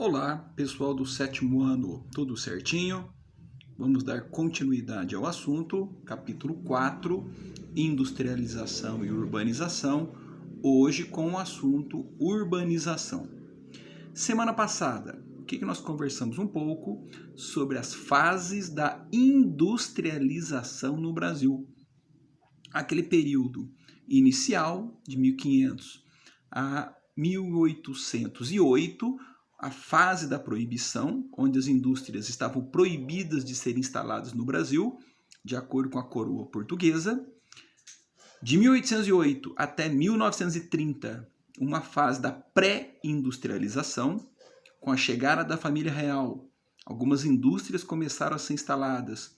Olá, pessoal do sétimo ano, tudo certinho? Vamos dar continuidade ao assunto, capítulo 4, Industrialização e Urbanização, hoje com o assunto Urbanização. Semana passada, o que nós conversamos um pouco sobre as fases da industrialização no Brasil. Aquele período inicial, de 1500 a 1808, a fase da proibição, onde as indústrias estavam proibidas de serem instaladas no Brasil, de acordo com a coroa portuguesa. De 1808 até 1930, uma fase da pré-industrialização, com a chegada da família real. Algumas indústrias começaram a ser instaladas.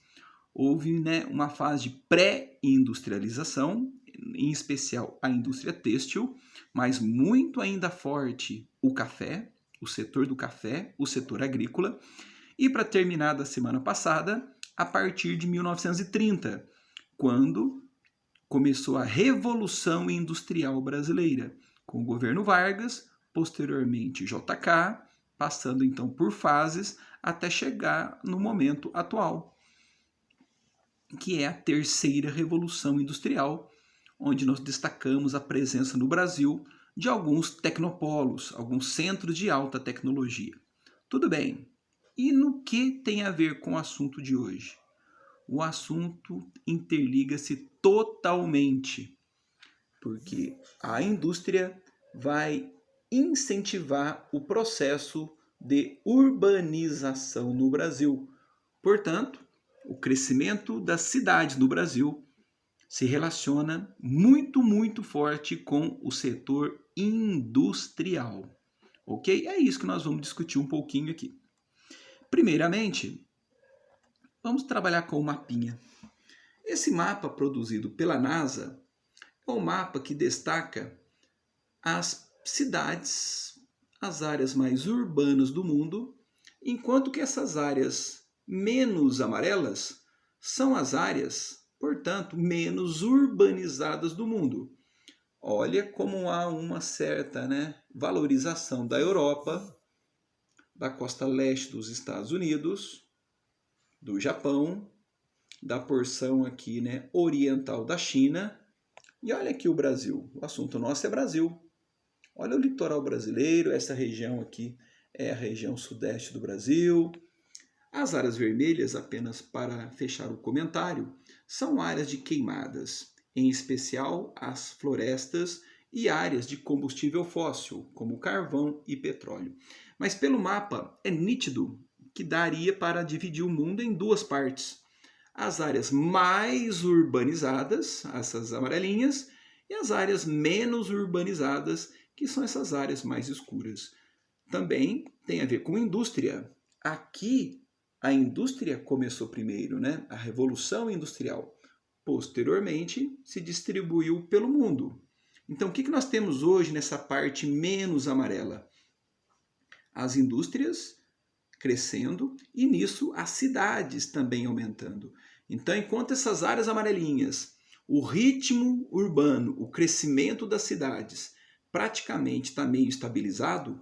Houve uma fase de pré-industrialização, em especial a indústria têxtil, mas muito ainda forte o café, o setor do café, o setor agrícola. E para terminar da semana passada, a partir de 1930, quando começou a Revolução Industrial Brasileira, com o governo Vargas, posteriormente JK, passando então por fases até chegar no momento atual, que é a terceira Revolução Industrial, onde nós destacamos a presença no Brasil de alguns tecnopolos, alguns centros de alta tecnologia. Tudo bem. E no que tem a ver com o assunto de hoje? O assunto interliga-se totalmente, porque a indústria vai incentivar o processo de urbanização no Brasil. Portanto, o crescimento das cidades no Brasil se relaciona muito forte com o setor industrial. Ok? É isso que nós vamos discutir um pouquinho aqui. Primeiramente, vamos trabalhar com o mapinha. Esse mapa produzido pela NASA é um mapa que destaca as cidades, as áreas mais urbanas do mundo, enquanto que essas áreas menos amarelas são as áreas, portanto, menos urbanizadas do mundo. Olha como há uma certa valorização da Europa, da costa leste dos Estados Unidos, do Japão, da porção aqui oriental da China. E olha aqui o Brasil. O assunto nosso é Brasil. Olha o litoral brasileiro, essa região aqui é a região sudeste do Brasil. As áreas vermelhas, apenas para fechar o comentário, são áreas de queimadas, em especial as florestas e áreas de combustível fóssil, como carvão e petróleo. Mas pelo mapa é nítido que daria para dividir o mundo em duas partes. As áreas mais urbanizadas, essas amarelinhas, e as áreas menos urbanizadas, que são essas áreas mais escuras. Também tem a ver com indústria. Aqui a indústria começou primeiro, a Revolução Industrial. Posteriormente, se distribuiu pelo mundo. Então, o que nós temos hoje nessa parte menos amarela? As indústrias crescendo e nisso as cidades também aumentando. Então, enquanto essas áreas amarelinhas, o ritmo urbano, o crescimento das cidades praticamente está meio estabilizado,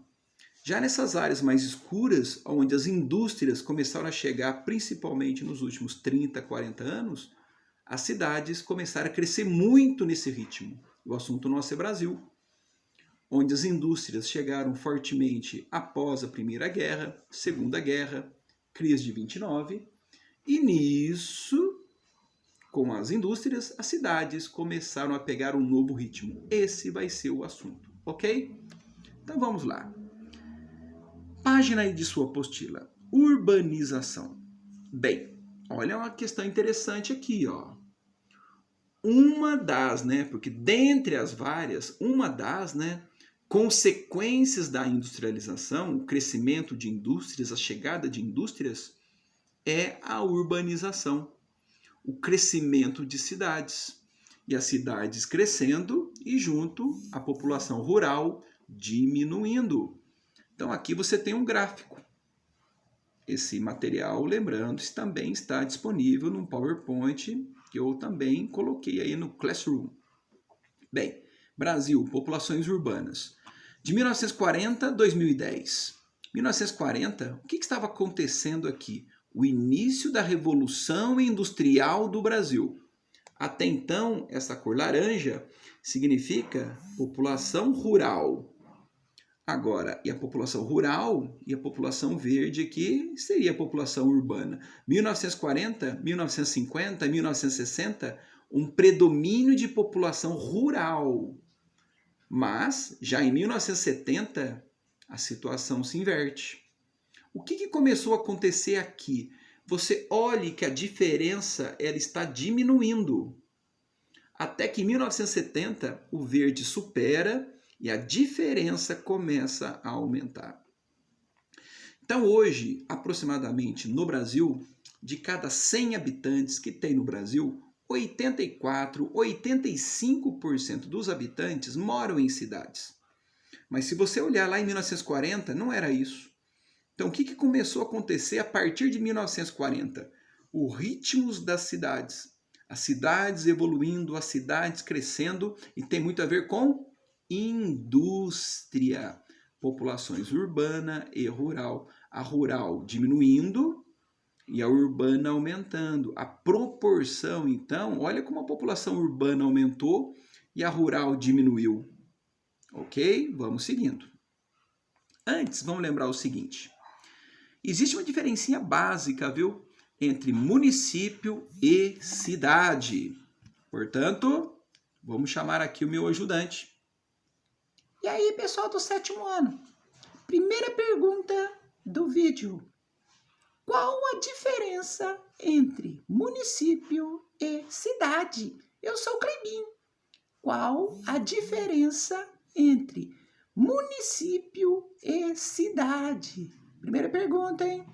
já nessas áreas mais escuras, onde as indústrias começaram a chegar principalmente nos últimos 30, 40 anos, as cidades começaram a crescer muito nesse ritmo. O assunto nosso é Brasil, onde as indústrias chegaram fortemente após a Primeira Guerra, Segunda Guerra, crise de 29, e nisso, com as indústrias, as cidades começaram a pegar um novo ritmo. Esse vai ser o assunto, ok? Então vamos lá. Página aí de sua apostila. Urbanização. Bem, olha uma questão interessante aqui, ó. Uma das, porque dentre as várias, uma das, consequências da industrialização, o crescimento de indústrias, a chegada de indústrias, é a urbanização, o crescimento de cidades. E as cidades crescendo e junto a população rural diminuindo. Então aqui você tem um gráfico. Esse material, lembrando, também está disponível no PowerPoint, que eu também coloquei aí no Classroom. Bem, Brasil, populações urbanas. De 1940 a 2010, 1940, o que estava acontecendo aqui? O início da Revolução Industrial do Brasil. Até então, essa cor laranja significa população rural. Agora, e a população rural e a população verde aqui seria a população urbana. 1940, 1950, 1960, um predomínio de população rural. Mas, já em 1970, a situação se inverte. O que começou a acontecer aqui? Você olhe que a diferença ela está diminuindo. Até que em 1970 o verde supera e a diferença começa a aumentar. Então hoje, aproximadamente no Brasil, de cada 100 habitantes que tem no Brasil, 84, 85% dos habitantes moram em cidades. Mas se você olhar lá em 1940, não era isso. Então, o que começou a acontecer a partir de 1940? Os ritmos das cidades. As cidades evoluindo, as cidades crescendo, e tem muito a ver com indústria. Populações urbana e rural. A rural diminuindo e a urbana aumentando. A proporção, então, olha como a população urbana aumentou e a rural diminuiu. Ok? Vamos seguindo. Antes, vamos lembrar o seguinte. Existe uma diferencinha básica, viu? Entre município e cidade. Portanto, vamos chamar aqui o meu ajudante. E aí, pessoal do 7º ano? Primeira pergunta do vídeo. Qual a diferença entre município e cidade? Eu sou o Clebinho. Qual a diferença entre município e cidade? Primeira pergunta, hein?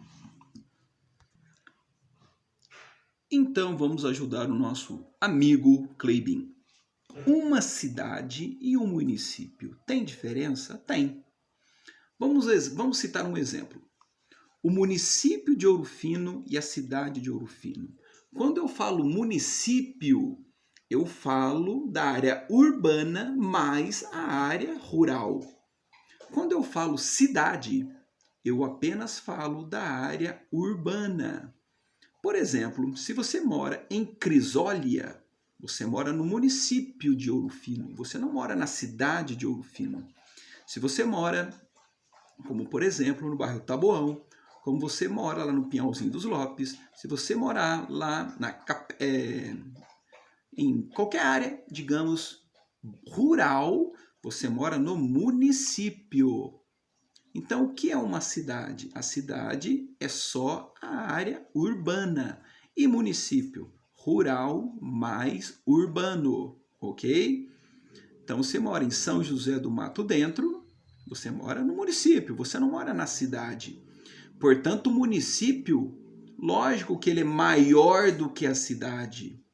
Então vamos ajudar o nosso amigo Clebinho. Uma cidade e um município tem diferença? Tem. Vamos citar um exemplo. O município de Ouro Fino e a cidade de Ouro Fino. Quando eu falo município, eu falo da área urbana mais a área rural. Quando eu falo cidade, eu apenas falo da área urbana. Por exemplo, se você mora em Crisólia, você mora no município de Ouro Fino, você não mora na cidade de Ouro Fino. Se você mora, como por exemplo, no bairro Taboão, como você mora lá no Pinhalzinho dos Lopes, se você morar lá em qualquer área, digamos, rural, você mora no município. Então, o que é uma cidade? A cidade é só a área urbana e município, rural mais urbano, ok? Então, você mora em São José do Mato Dentro, você mora no município, você não mora na cidade. Portanto, o município, lógico que ele é maior do que a cidade,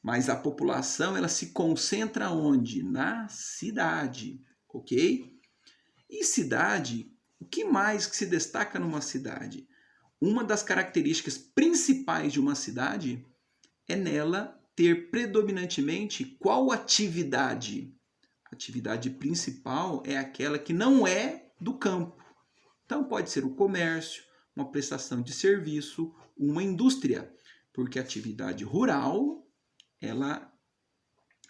mas a população ela se concentra onde? Na cidade, ok? E cidade, o que mais que se destaca numa cidade? Uma das características principais de uma cidade é nela ter predominantemente qual atividade? A atividade principal é aquela que não é do campo. Então pode ser o comércio, uma prestação de serviço, uma indústria, porque a atividade rural ela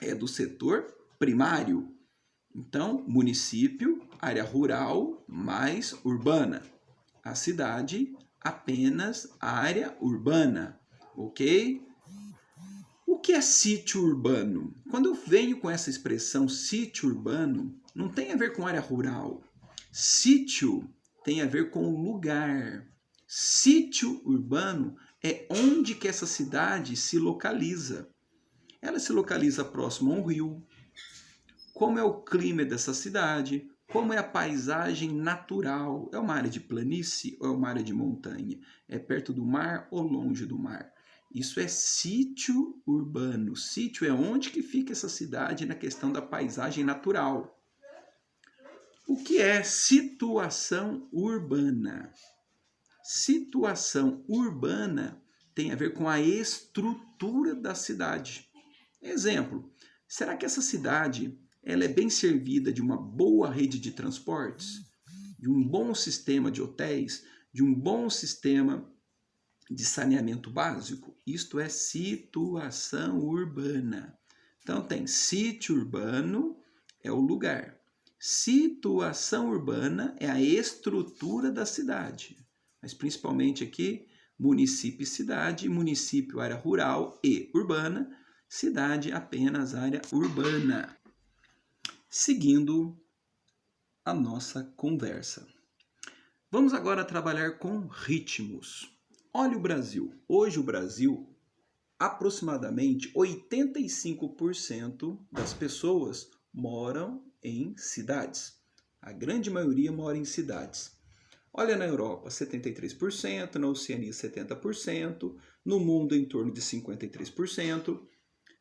é do setor primário. Então, município, área rural mais urbana. A cidade, apenas área urbana, ok? O que é sítio urbano? Quando eu venho com essa expressão sítio urbano, não tem a ver com área rural. Sítio tem a ver com o lugar. Sítio urbano é onde que essa cidade se localiza. Ela se localiza próximo a um rio. Como é o clima dessa cidade? Como é a paisagem natural? É uma área de planície ou é uma área de montanha? É perto do mar ou longe do mar? Isso é sítio urbano. Sítio é onde que fica essa cidade na questão da paisagem natural. O que é situação urbana? Situação urbana tem a ver com a estrutura da cidade. Exemplo, será que essa cidade ela é bem servida de uma boa rede de transportes? de um bom sistema de hotéis, de um bom sistema de saneamento básico? Isto é situação urbana. Então tem sítio urbano, é o lugar. Situação urbana é a estrutura da cidade. Mas principalmente aqui, município e cidade, município área rural e urbana, cidade apenas área urbana. Seguindo a nossa conversa. Vamos agora trabalhar com ritmos. Olha o Brasil. Hoje o Brasil, aproximadamente 85% das pessoas moram em cidades. A grande maioria mora em cidades. Olha na Europa, 73%, na Oceania 70%, no mundo em torno de 53%,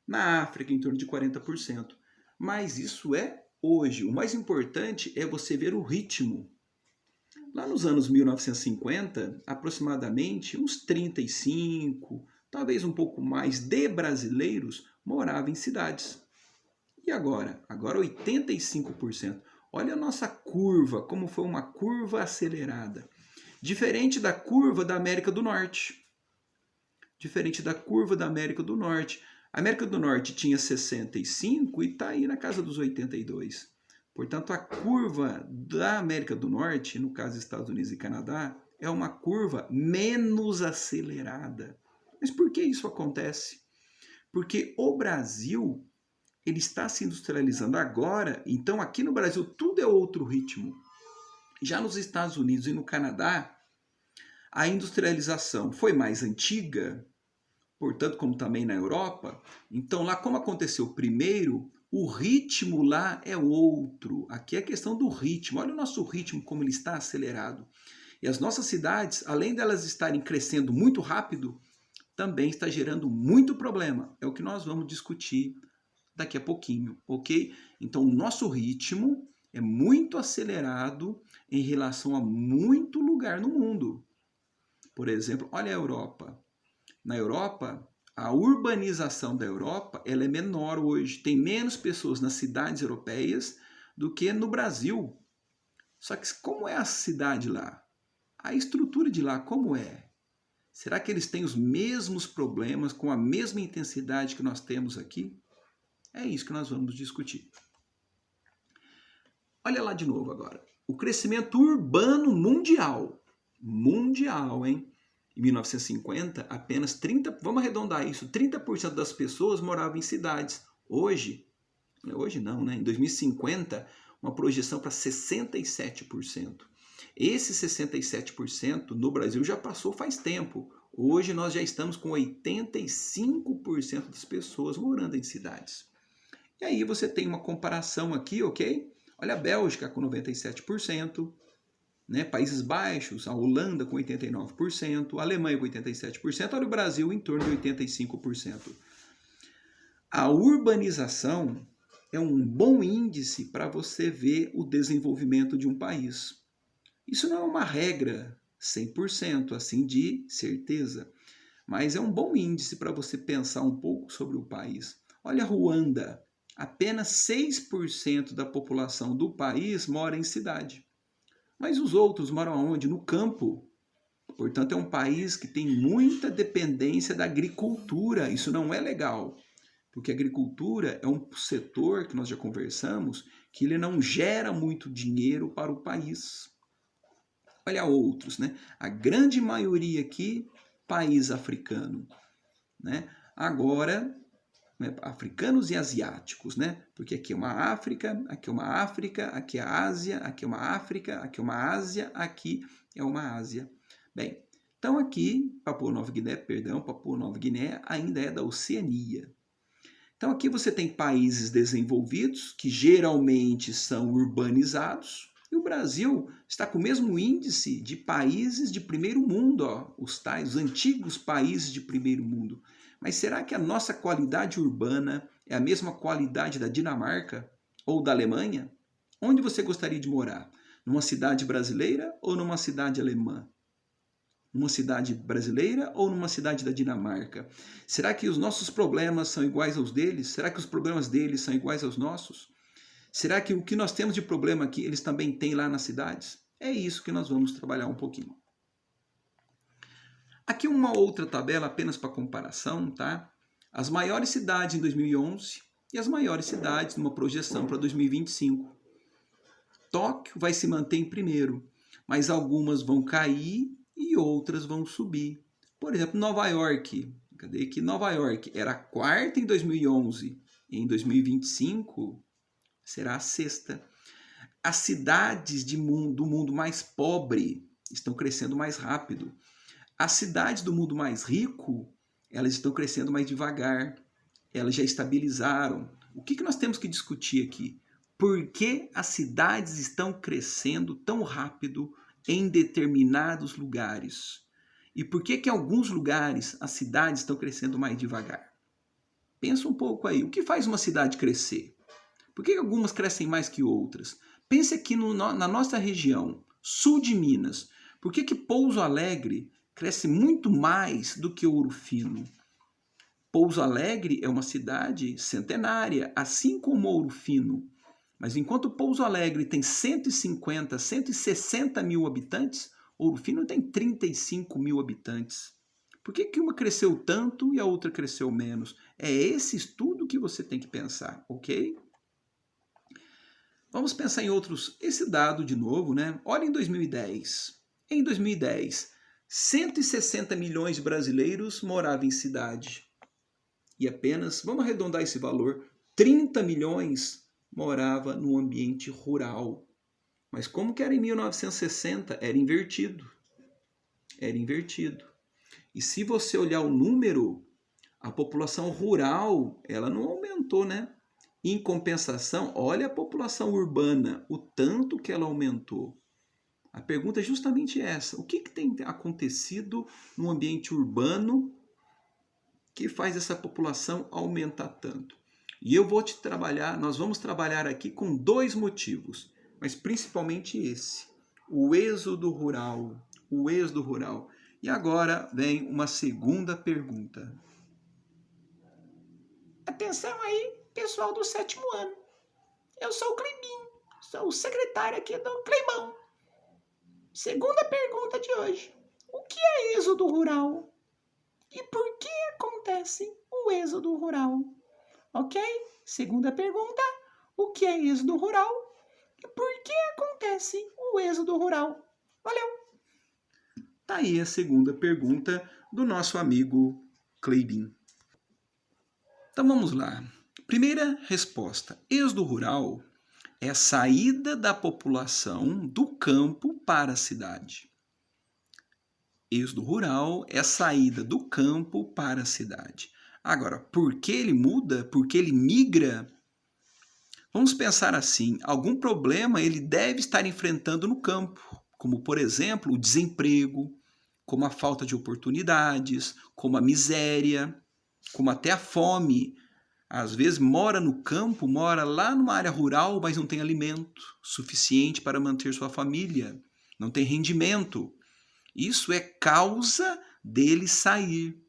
na África em torno de 40%. Mas isso é hoje. O mais importante é você ver o ritmo. Lá nos anos 1950, aproximadamente uns 35, talvez um pouco mais de brasileiros moravam em cidades. E agora? Agora 85%. Olha a nossa curva, como foi uma curva acelerada. Diferente da curva da América do Norte. Diferente da curva da América do Norte. A América do Norte tinha 65 e está aí na casa dos 82. Portanto, a curva da América do Norte, no caso Estados Unidos e Canadá, é uma curva menos acelerada. Mas por que isso acontece? Porque o Brasil, ele está se industrializando agora, então aqui no Brasil tudo é outro ritmo. Já nos Estados Unidos e no Canadá, a industrialização foi mais antiga, portanto, como também na Europa. Então lá, como aconteceu primeiro, o ritmo lá é outro. Aqui é a questão do ritmo. Olha o nosso ritmo, como ele está acelerado. E as nossas cidades, além delas estarem crescendo muito rápido, também está gerando muito problema. É o que nós vamos discutir daqui a pouquinho, ok? Então, o nosso ritmo é muito acelerado em relação a muito lugar no mundo. Por exemplo, olha a Europa. Na Europa, a urbanização da Europa ela é menor hoje. Tem menos pessoas nas cidades europeias do que no Brasil. Só que como é a cidade lá? A estrutura de lá como é? Será que eles têm os mesmos problemas com a mesma intensidade que nós temos aqui? É isso que nós vamos discutir. Olha lá de novo agora. O crescimento urbano mundial. Mundial, hein? Em 1950, apenas 30%, vamos arredondar isso, 30% das pessoas moravam em cidades. Hoje não, né? Em 2050, uma projeção para 67%. Esse 67% no Brasil já passou faz tempo. Hoje nós já estamos com 85% das pessoas morando em cidades. E aí você tem uma comparação aqui, ok? Olha a Bélgica com 97%, né? Países Baixos, a Holanda com 89%, a Alemanha com 87%, olha o Brasil em torno de 85%. A urbanização é um bom índice para você ver o desenvolvimento de um país. Isso não é uma regra 100% assim de certeza, mas é um bom índice para você pensar um pouco sobre o país. Olha a Ruanda, apenas 6% da população do país mora em cidade. Mas os outros moram onde? No campo. Portanto, é um país que tem muita dependência da agricultura. Isso não é legal, porque a agricultura é um setor que nós já conversamos, que ele não gera muito dinheiro para o país. Olha outros, né? A grande maioria aqui, país africano, né? Agora, né, africanos e asiáticos, né? Porque aqui é uma África, aqui é uma África, aqui é a Ásia, aqui é uma África, aqui é uma Ásia, aqui é uma Ásia. Bem, então aqui, Papua Nova Guiné ainda é da Oceania. Então aqui você tem países desenvolvidos, que geralmente são urbanizados, e o Brasil está com o mesmo índice de países de primeiro mundo, ó, os antigos países de primeiro mundo. Mas será que a nossa qualidade urbana é a mesma qualidade da Dinamarca ou da Alemanha? Onde você gostaria de morar? Numa cidade brasileira ou numa cidade alemã? Numa cidade brasileira ou numa cidade da Dinamarca? Será que os nossos problemas são iguais aos deles? Será que os problemas deles são iguais aos nossos? Será que o que nós temos de problema aqui, eles também têm lá nas cidades? É isso que nós vamos trabalhar um pouquinho. Aqui uma outra tabela apenas para comparação, tá? As maiores cidades em 2011 e as maiores cidades numa projeção para 2025. Tóquio vai se manter em primeiro, mas algumas vão cair e outras vão subir. Por exemplo, Nova York. Cadê que Nova York era a quarta em 2011 e em 2025 será a sexta. As cidades do mundo mais pobre estão crescendo mais rápido. As cidades do mundo mais rico, elas estão crescendo mais devagar. Elas já estabilizaram. O que nós temos que discutir aqui? Por que as cidades estão crescendo tão rápido em determinados lugares? E por que em alguns lugares as cidades estão crescendo mais devagar? Pensa um pouco aí. O que faz uma cidade crescer? Por que algumas crescem mais que outras? Pense aqui na nossa região, sul de Minas. Por que Pouso Alegre cresce muito mais do que Ouro Fino? Pouso Alegre é uma cidade centenária, assim como Ouro Fino. Mas enquanto Pouso Alegre tem 150, 160 mil habitantes, Ouro Fino tem 35 mil habitantes. Por que uma cresceu tanto e a outra cresceu menos? É esse estudo que você tem que pensar, ok? Vamos pensar em outros. Esse dado de novo, né? Olha em 2010. Em 2010, 160 milhões de brasileiros moravam em cidade. E apenas, vamos arredondar esse valor, 30 milhões morava no ambiente rural. Mas como que era em 1960? Era invertido. Era invertido. E se você olhar o número, a população rural, ela não aumentou, né? Em compensação, olha a população urbana, o tanto que ela aumentou. A pergunta é justamente essa. O que tem acontecido no ambiente urbano que faz essa população aumentar tanto? E nós vamos trabalhar aqui com dois motivos, mas principalmente esse, o êxodo rural, E agora vem uma segunda pergunta. Atenção aí, pessoal do 7º ano. Eu sou o Cleibinho, sou o secretário aqui do Cleibão. Segunda pergunta de hoje. O que é êxodo rural? E por que acontece o êxodo rural? Ok? Segunda pergunta. O que é êxodo rural? E por que acontece o êxodo rural? Valeu! Tá aí a segunda pergunta do nosso amigo Cleibin. Então vamos lá. Primeira resposta. Êxodo rural é a saída da população do campo para a cidade. Êxodo rural é a saída do campo para a cidade. Agora, por que ele muda? Por que ele migra? Vamos pensar assim, algum problema ele deve estar enfrentando no campo, como, por exemplo, o desemprego, como a falta de oportunidades, como a miséria, como até a fome. Às vezes mora no campo, mora lá numa área rural, mas não tem alimento suficiente para manter sua família, não tem rendimento. Isso é causa dele sair.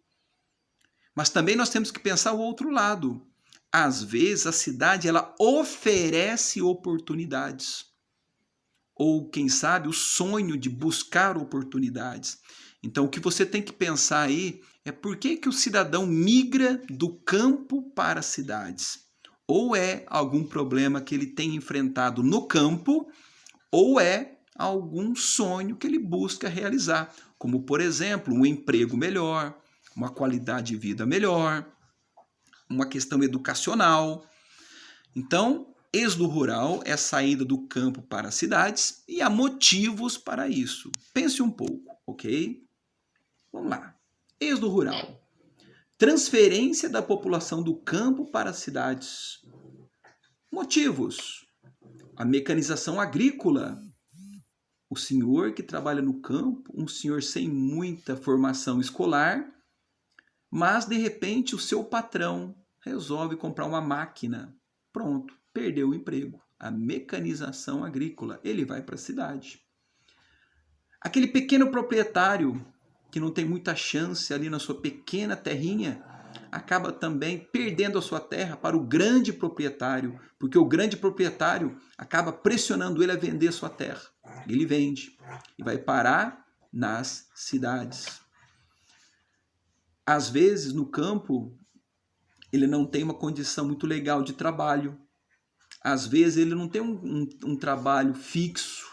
Mas também nós temos que pensar o outro lado. Às vezes a cidade ela oferece oportunidades. Ou, quem sabe, o sonho de buscar oportunidades. Então, o que você tem que pensar aí é por que o cidadão migra do campo para as cidades. Ou é algum problema que ele tem enfrentado no campo, ou é algum sonho que ele busca realizar. Como, por exemplo, um emprego melhor, uma qualidade de vida melhor, uma questão educacional. Então, êxodo rural é a saída do campo para as cidades e há motivos para isso. Pense um pouco, ok? Vamos lá. Êxodo rural. Transferência da população do campo para as cidades. Motivos. A mecanização agrícola. O senhor que trabalha no campo, um senhor sem muita formação escolar, mas de repente o seu patrão resolve comprar uma máquina. Pronto, perdeu o emprego. A mecanização agrícola, ele vai para a cidade. Aquele pequeno proprietário que não tem muita chance ali na sua pequena terrinha, acaba também perdendo a sua terra para o grande proprietário, porque o grande proprietário acaba pressionando ele a vender a sua terra. Ele vende e vai parar nas cidades. Às vezes, no campo, ele não tem uma condição muito legal de trabalho. Às vezes, ele não tem um trabalho fixo.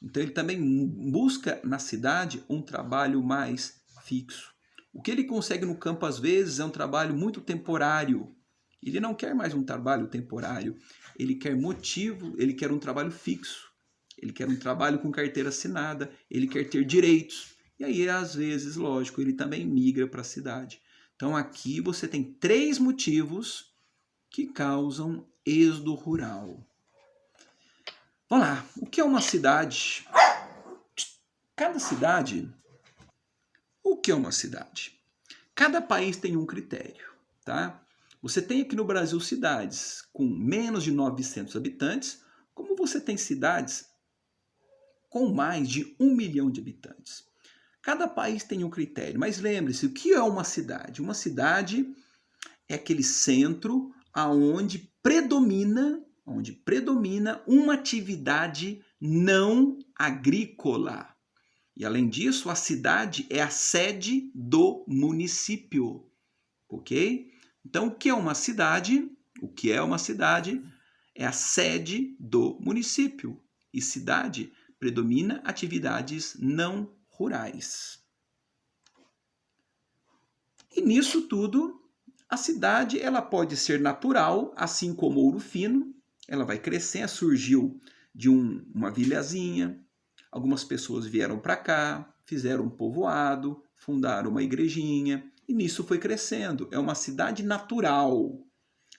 Então, ele também busca na cidade um trabalho mais fixo. O que ele consegue no campo, às vezes, é um trabalho muito temporário. Ele não quer mais um trabalho temporário. Ele quer motivo, ele quer um trabalho fixo. Ele quer um trabalho com carteira assinada. Ele quer ter direitos. E aí, às vezes, lógico, ele também migra para a cidade. Então, aqui você tem 3 motivos que causam êxodo rural. Vamos lá, o que é uma cidade? Cada cidade, o que é uma cidade? Cada país tem um critério, tá? Você tem aqui no Brasil cidades com menos de 900 habitantes, como você tem cidades com mais de 1 milhão de habitantes. Cada país tem um critério, mas lembre-se, o que é uma cidade? Uma cidade é aquele centro onde predomina uma atividade não agrícola. E além disso, a cidade é a sede do município, ok? Então, o que é uma cidade? O que é uma cidade? É a sede do município. E cidade predomina atividades não rurais. E nisso tudo, a cidade ela pode ser natural, assim como Ouro Fino. Ela vai crescendo, surgiu de uma vilazinha. Algumas pessoas vieram para cá, fizeram um povoado, fundaram uma igrejinha. E nisso foi crescendo. É uma cidade natural.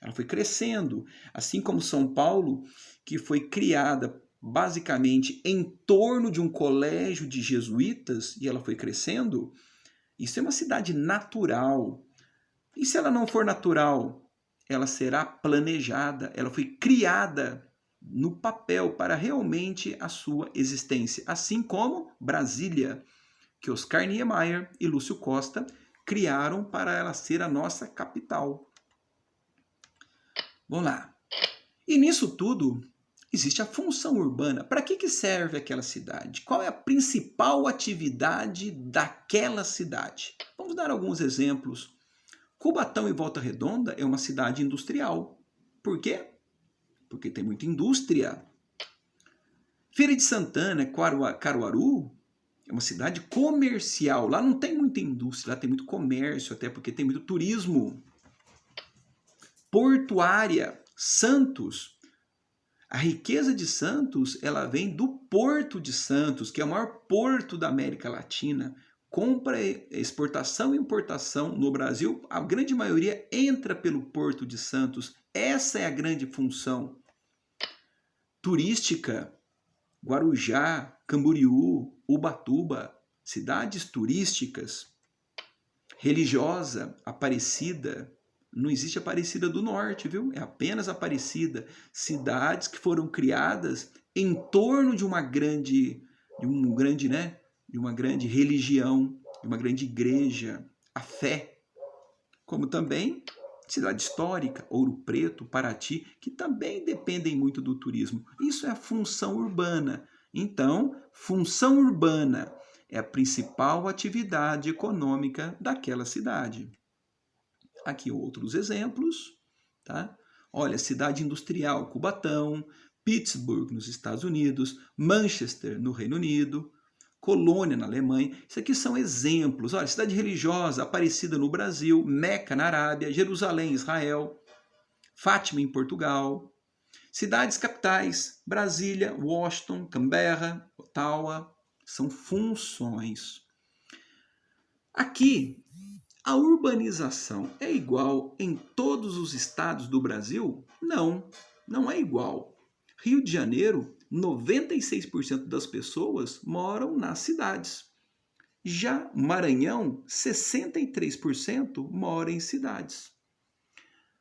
Ela foi crescendo. Assim como São Paulo, que foi criada basicamente em torno de um colégio de jesuítas, e ela foi crescendo. Isso é uma cidade natural. E se ela não for natural, ela será planejada, ela foi criada no papel para realmente a sua existência. Assim como Brasília, que Oscar Niemeyer e Lúcio Costa criaram para ela ser a nossa capital. Vamos lá. E nisso tudo, existe a função urbana. Para que serve aquela cidade? Qual é a principal atividade daquela cidade? Vamos dar alguns exemplos. Cubatão e Volta Redonda é uma cidade industrial. Por quê? Porque tem muita indústria. Feira de Santana, Caruaru, é uma cidade comercial. Lá não tem muita indústria, lá tem muito comércio, até porque tem muito turismo. Portuária, Santos. A riqueza de Santos, ela vem do Porto de Santos, que é o maior porto da América Latina. Compra, exportação e importação no Brasil, a grande maioria entra pelo Porto de Santos. Essa é a grande função turística. Guarujá, Camboriú, Ubatuba, cidades turísticas. Religiosa, Aparecida. Não existe Aparecida do Norte, viu? É apenas Aparecida. Cidades que foram criadas em torno de uma grande religião, de uma grande igreja, a fé. Como também cidade histórica, Ouro Preto, Paraty, que também dependem muito do turismo. Isso é a função urbana. Então, função urbana é a principal atividade econômica daquela cidade. Aqui outros exemplos, tá? Olha, cidade industrial, Cubatão, Pittsburgh, nos Estados Unidos, Manchester, no Reino Unido, Colônia, na Alemanha. Isso aqui são exemplos. Olha, cidade religiosa, Aparecida no Brasil, Meca, na Arábia, Jerusalém, Israel, Fátima, em Portugal. Cidades capitais, Brasília, Washington, Canberra, Ottawa, são funções. Aqui, a urbanização é igual em todos os estados do Brasil? Não, não é igual. Rio de Janeiro, 96% das pessoas moram nas cidades. Já Maranhão, 63% mora em cidades.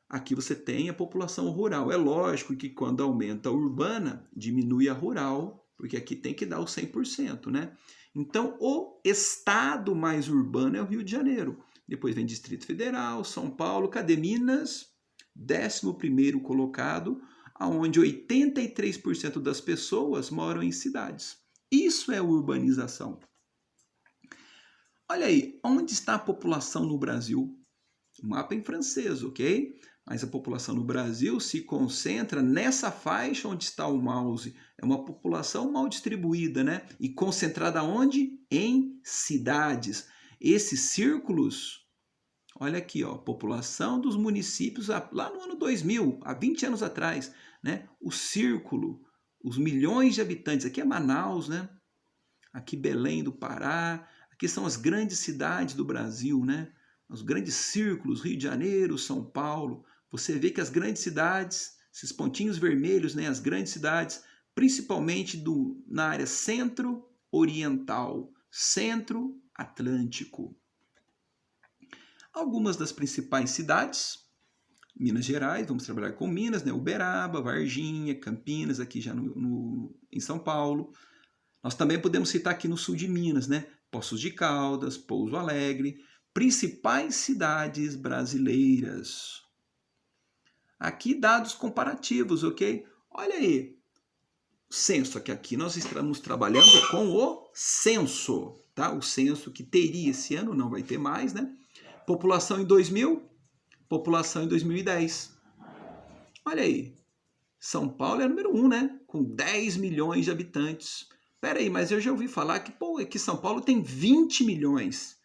Aqui você tem a população rural. É lógico que quando aumenta a urbana, diminui a rural, porque aqui tem que dar o 100%, né? Então, o estado mais urbano é o Rio de Janeiro. Depois vem Distrito Federal, São Paulo, cadê Minas? 11º colocado, onde 83% das pessoas moram em cidades. Isso é urbanização. Olha aí, onde está a população no Brasil? O mapa é em francês, ok? Mas a população no Brasil se concentra nessa faixa onde está o mouse. É uma população mal distribuída, né? E concentrada onde? Em cidades. Esses círculos, olha aqui, ó, população dos municípios lá no ano 2000, há 20 anos atrás, né? O círculo, os milhões de habitantes. Aqui é Manaus, né? Aqui Belém do Pará. Aqui são as grandes cidades do Brasil, né? Os grandes círculos, Rio de Janeiro, São Paulo. Você vê que as grandes cidades, esses pontinhos vermelhos, né? As grandes cidades, principalmente na área centro-oriental, centro-atlântico. Algumas das principais cidades, Minas Gerais, vamos trabalhar com Minas, né? Uberaba, Varginha, Campinas, aqui já em São Paulo. Nós também podemos citar aqui no sul de Minas, né? Poços de Caldas, Pouso Alegre, principais cidades brasileiras. Aqui dados comparativos, ok? Olha aí, censo, aqui nós estamos trabalhando com o censo, tá? O censo que teria esse ano, não vai ter mais, né? População em 2000, população em 2010. Olha aí, São Paulo é número 1, né? Com 10 milhões de habitantes. Pera aí, mas eu já ouvi falar que São Paulo tem 20 milhões.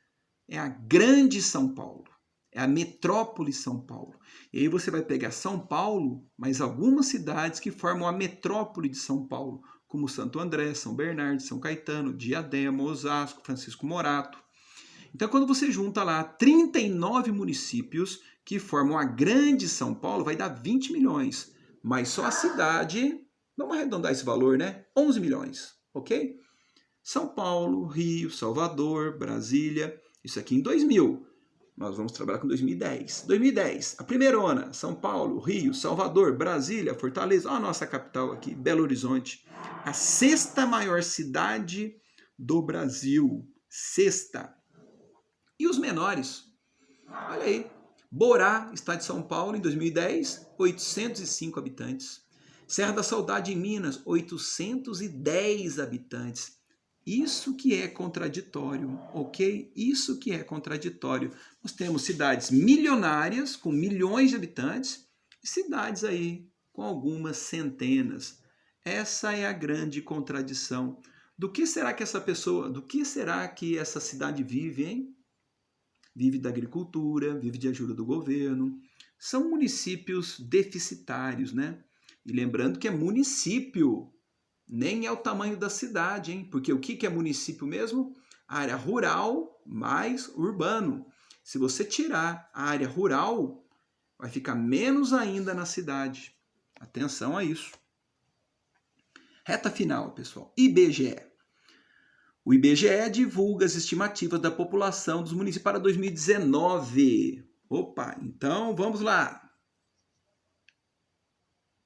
É a grande São Paulo. É a metrópole São Paulo. E aí você vai pegar São Paulo, mas algumas cidades que formam a metrópole de São Paulo, como Santo André, São Bernardo, São Caetano, Diadema, Osasco, Francisco Morato. Então, quando você junta lá 39 municípios que formam a grande São Paulo, vai dar 20 milhões. Mas só a cidade, vamos arredondar esse valor, né? 11 milhões, ok? São Paulo, Rio, Salvador, Brasília, isso aqui em 2000. Nós vamos trabalhar com 2010. 2010, a primeirona, São Paulo, Rio, Salvador, Brasília, Fortaleza, a nossa capital aqui, Belo Horizonte. A sexta maior cidade do Brasil. Sexta. E os menores? Olha aí. Borá, estado de São Paulo, em 2010, 805 habitantes. Serra da Saudade, em Minas, 810 habitantes. Isso que é contraditório, ok? Isso que é contraditório. Nós temos cidades milionárias, com milhões de habitantes, e cidades aí com algumas centenas. Essa é a grande contradição. Do que será que essa cidade vive, hein? Vive da agricultura, vive de ajuda do governo. São municípios deficitários, né? E lembrando que é município, nem é o tamanho da cidade, hein? Porque o que é município mesmo? Área rural mais urbano. Se você tirar a área rural, vai ficar menos ainda na cidade. Atenção a isso. Reta final, pessoal. IBGE. O IBGE divulga as estimativas da população dos municípios para 2019. Opa, então vamos lá.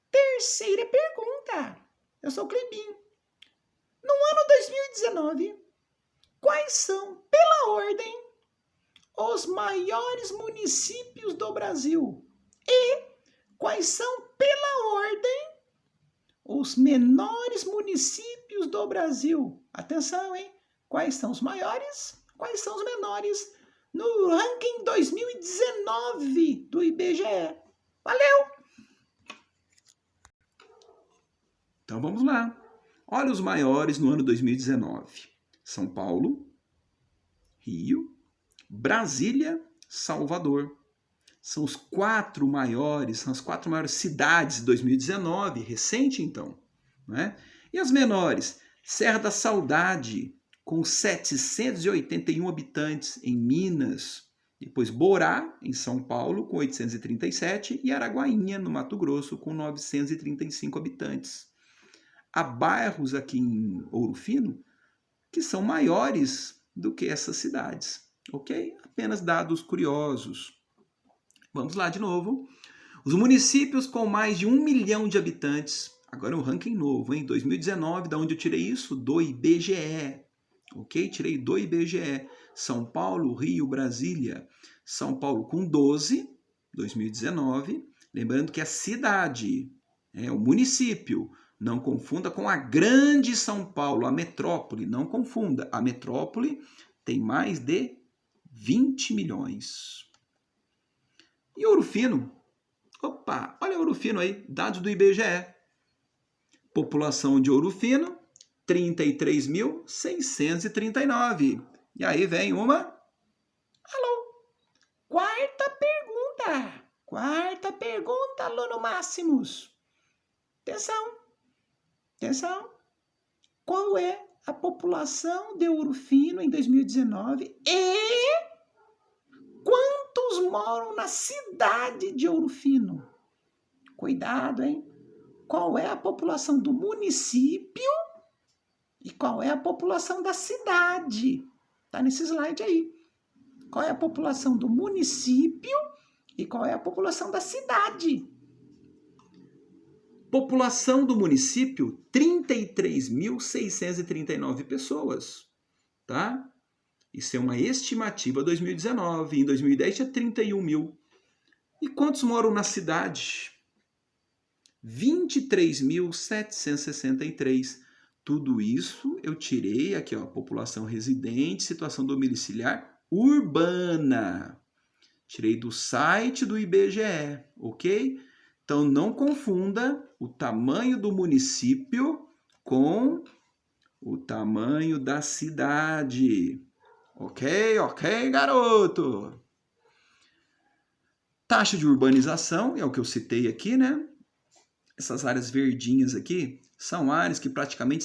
Terceira pergunta. Eu sou o Clebinho. No ano 2019, quais são, pela ordem, os maiores municípios do Brasil? E quais são, pela ordem, os menores municípios do Brasil? Atenção, hein? Quais são os maiores? Quais são os menores? No ranking 2019 do IBGE. Valeu! Então vamos lá. Olha os maiores no ano 2019. São Paulo, Rio, Brasília, Salvador. São as quatro maiores cidades de 2019, recente então. Né? E as menores? Serra da Saudade, com 781 habitantes em Minas. Depois Borá, em São Paulo, com 837. E Araguainha, no Mato Grosso, com 935 habitantes. Há bairros aqui em Ouro Fino que são maiores do que essas cidades, ok? Apenas dados curiosos. Vamos lá de novo. Os municípios com mais de 1 milhão de habitantes, agora é um ranking novo, em 2019, da onde eu tirei isso? Do IBGE, ok? Tirei do IBGE. São Paulo, Rio, Brasília. São Paulo com 12, 2019. Lembrando que a cidade, o município, Não confunda com a grande São Paulo, a metrópole. Não confunda. A metrópole tem mais de 20 milhões. E Ouro Fino? Opa, olha Ouro Fino aí, dados do IBGE. População de Ouro Fino, 33.639. E aí vem uma... Alô? Quarta pergunta, aluno Máximos. Atenção. Qual é a população de Ouro Fino em 2019 e quantos moram na cidade de Ouro Fino? Cuidado, hein? Qual é a população do município e qual é a população da cidade? Tá nesse slide aí. Qual é a população do município e qual é a população da cidade? População do município, 33.639 pessoas, tá? Isso é uma estimativa 2019. Em 2010 tinha 31 mil. E quantos moram na cidade? 23.763. Tudo isso eu tirei aqui, ó, população residente, situação domiciliar urbana. Tirei do site do IBGE, ok? Então não confunda o tamanho do município com o tamanho da cidade. Ok, garoto? Taxa de urbanização, é o que eu citei aqui, né? Essas áreas verdinhas aqui são áreas que praticamente